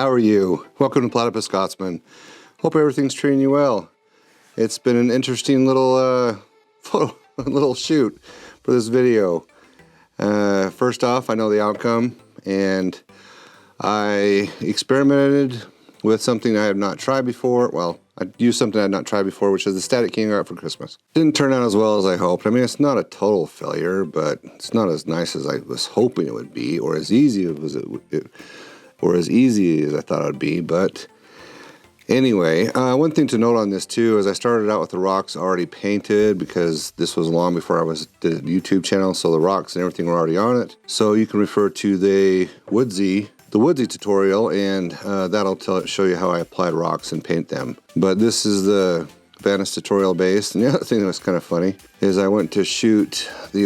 How are you? Welcome to Platypus, Scotsman. Hope everything's treating you well. It's been an interesting little little shoot for this video. First off, I know the outcome, and I experimented with something I have not tried before. Well, I used something I had not tried before, which is the Static King I got for Christmas. Didn't turn out as well as I hoped. I mean, it's not a total failure, but it's not as nice as I was hoping it would be, or as easy as I thought it would be. But anyway, one thing to note on this too is I started out with the rocks already painted, because this was long before I did a YouTube channel, so the rocks and everything were already on it. So you can refer to the Woodsy tutorial, and that'll show you how I applied rocks and paint them. But this is the Vandus tutorial base. And the other thing that was kind of funny is I went to shoot the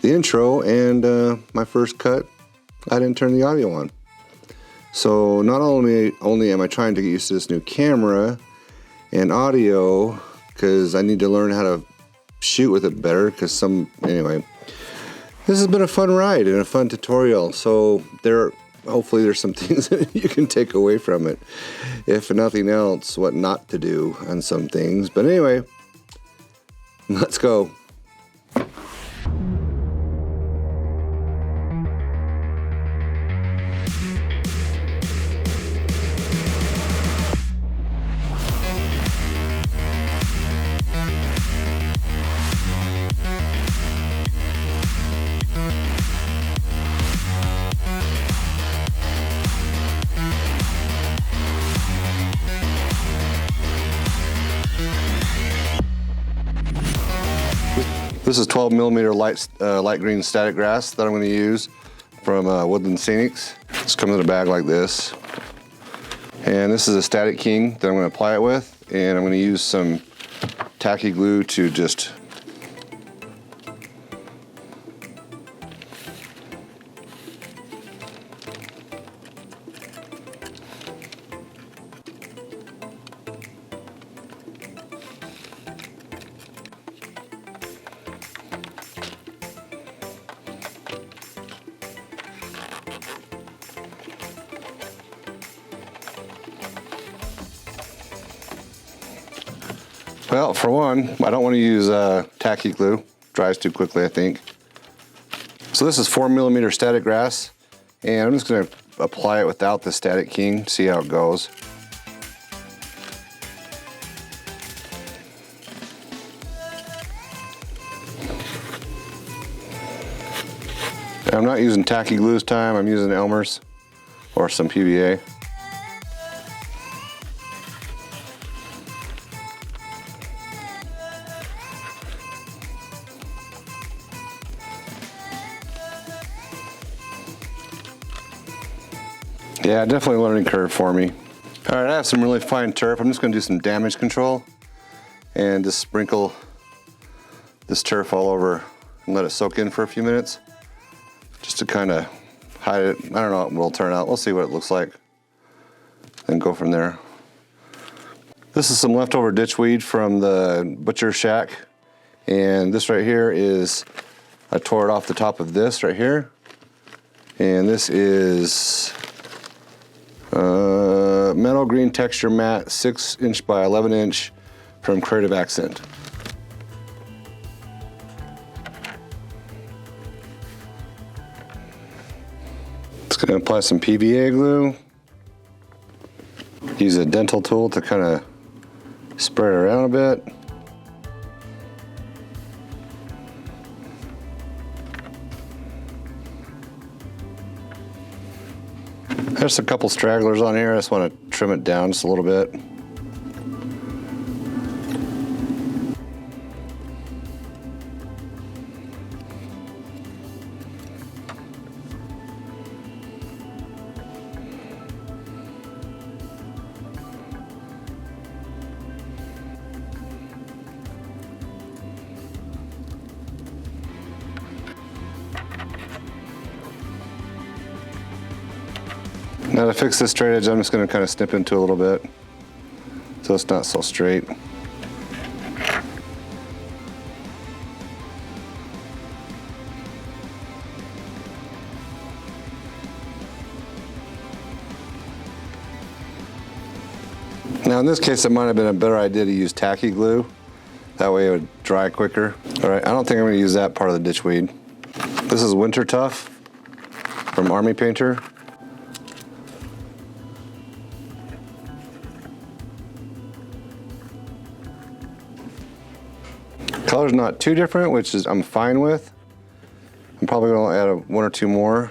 intro, and my first cut, I didn't turn the audio on. So not only am I trying to get used to this new camera and audio, because I need to learn how to shoot with it better, anyway. This has been a fun ride and a fun tutorial, so hopefully there's some things that you can take away from it. If nothing else, what not to do on some things. But anyway, let's go. This is 12mm light green static grass that I'm going to use from Woodland Scenics. It's comes in a bag like this. And this is a Static King that I'm going to apply it with. And I'm going to use some tacky glue to just well, for one, I don't want to use tacky glue. Dries too quickly, I think. So this is 4mm static grass, and I'm just going to apply it without the Static King, see how it goes. And I'm not using tacky glue this time, I'm using Elmer's or some PVA. Yeah, definitely a learning curve for me. All right, I have some really fine turf. I'm just going to do some damage control and just sprinkle this turf all over and let it soak in for a few minutes, just to kind of hide it. I don't know how it will turn out. We'll see what it looks like and go from there. This is some leftover ditchweed from the butcher shack, and this right here is, I tore it off the top of this right here, and this is metal green texture matte 6" by 11" from Creative Accent. Just gonna apply some PVA glue. Use a dental tool to kind of spread it around a bit. There's a couple stragglers on here. I just want to trim it down just a little bit. Now to fix this straight edge, I'm just going to kind of snip into a little bit so it's not so straight. Now in this case, it might have been a better idea to use tacky glue. That way it would dry quicker. All right, I don't think I'm gonna use that part of the ditchweed. This is Winter Tough from Army Painter. Color's not too different, which is I'm fine with. I'm probably gonna add one or two more.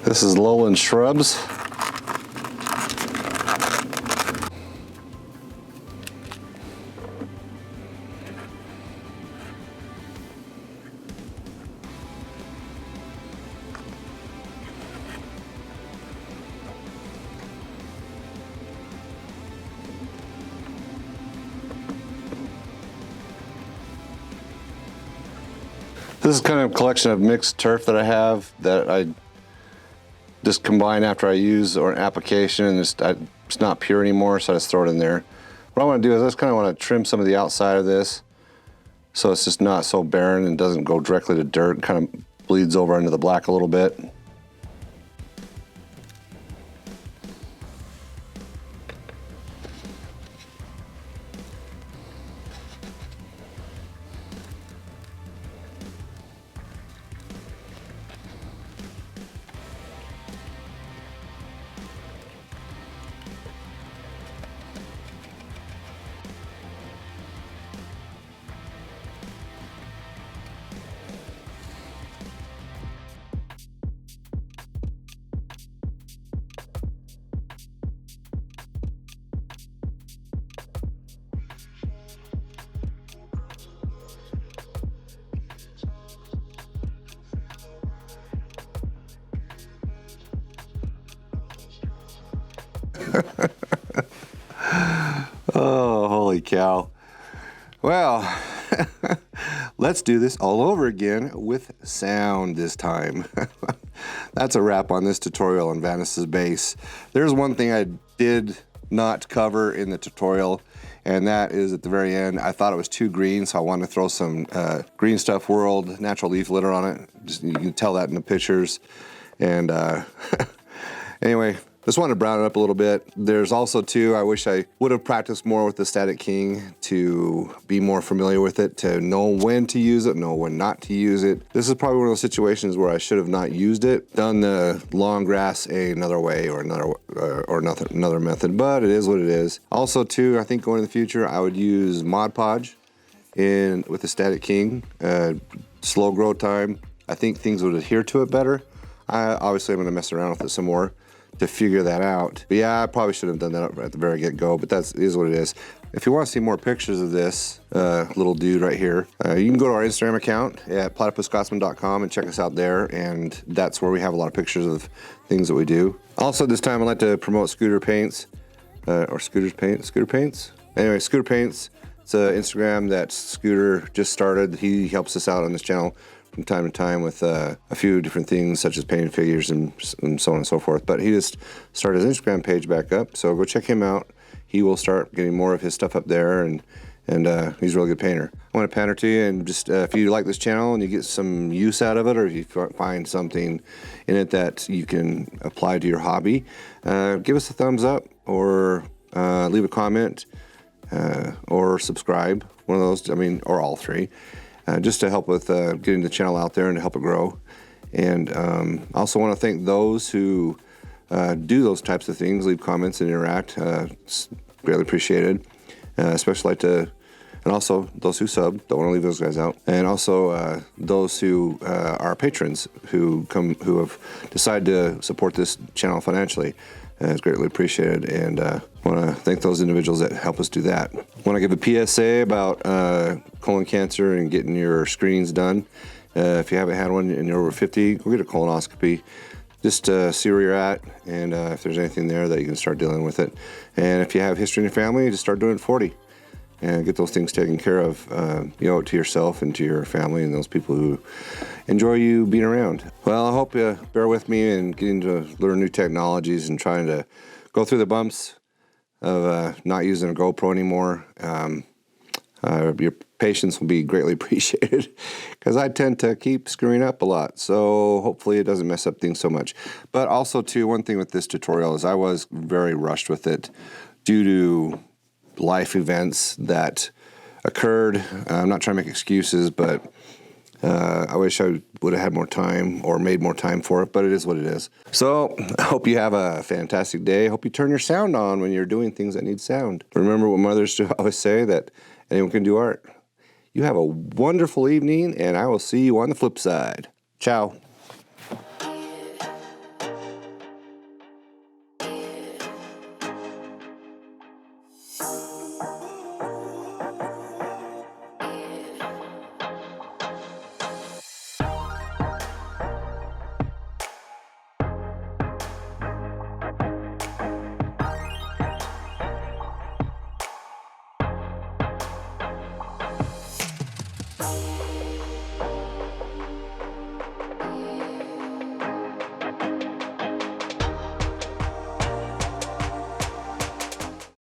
This is Lowland Shrubs. This is kind of a collection of mixed turf that I have that I just combine after I use or an application, and it's not pure anymore, so I just throw it in there. What I want to do is I just kind of want to trim some of the outside of this so it's just not so barren and doesn't go directly to dirt, kind of bleeds over into the black a little bit. Oh, holy cow. Well, let's do this all over again with sound this time. That's a wrap on this tutorial on Vandus's base. There's one thing I did not cover in the tutorial, and that is at the very end. I thought it was too green, so I wanted to throw some Green Stuff World natural leaf litter on it. You can tell that in the pictures. And anyway, just wanted to brown it up a little bit. There's also too, I wish I would have practiced more with the Static King to be more familiar with it, to know when to use it, know when not to use it. This is probably one of those situations where I should have not used it, done the long grass another way or another method, but it is what it is. Also too, I think going in the future, I would use Mod Podge with the Static King. Slow grow time. I think things would adhere to it better. Obviously, I'm going to mess around with it some more to figure that out. But yeah, I probably should have done that at the very get-go, but that is what it is. If you want to see more pictures of this little dude right here, you can go to our Instagram account at platypusscotsman.com and check us out there, and that's where we have a lot of pictures of things that we do. Also, this time I'd like to promote Scooter Paints, or Scooter Paints? Anyway, Scooter Paints. It's an Instagram that Scooter just started. He helps us out on this channel from time to time with a few different things such as painted figures and so on and so forth. But he just started his Instagram page back up, so go check him out. He will start getting more of his stuff up there, and he's a really good painter. I want to pander to you, and just if you like this channel and you get some use out of it, or if you find something in it that you can apply to your hobby, give us a thumbs up, or leave a comment, or subscribe. One of those, or all three. Just to help with getting the channel out there and to help it grow. And I also want to thank those who do those types of things, leave comments and interact. It's greatly appreciated. Especially like to, and also those who sub, don't want to leave those guys out. And also those who are patrons who have decided to support this channel financially. It's greatly appreciated, and I want to thank those individuals that help us do that. I want to give a PSA about colon cancer and getting your screenings done. If you haven't had one and you're over 50, go get a colonoscopy. Just see where you're at, and if there's anything there that you can start dealing with it. And if you have history in your family, just start doing 40 and get those things taken care of. You owe it to yourself and to your family and those people who enjoy you being around. Well, I hope you bear with me in getting to learn new technologies and trying to go through the bumps of not using a GoPro anymore. Your patience will be greatly appreciated because I tend to keep screwing up a lot. So hopefully it doesn't mess up things so much. But also, too, one thing with this tutorial is I was very rushed with it due to life events that occurred. I'm not trying to make excuses, but I wish I would have had more time or made more time for it, but it is what it is. So I hope you have a fantastic day. I hope you turn your sound on when you're doing things that need sound. Remember what mothers always say, that anyone can do art. You have a wonderful evening, and I will see you on the flip side. Ciao.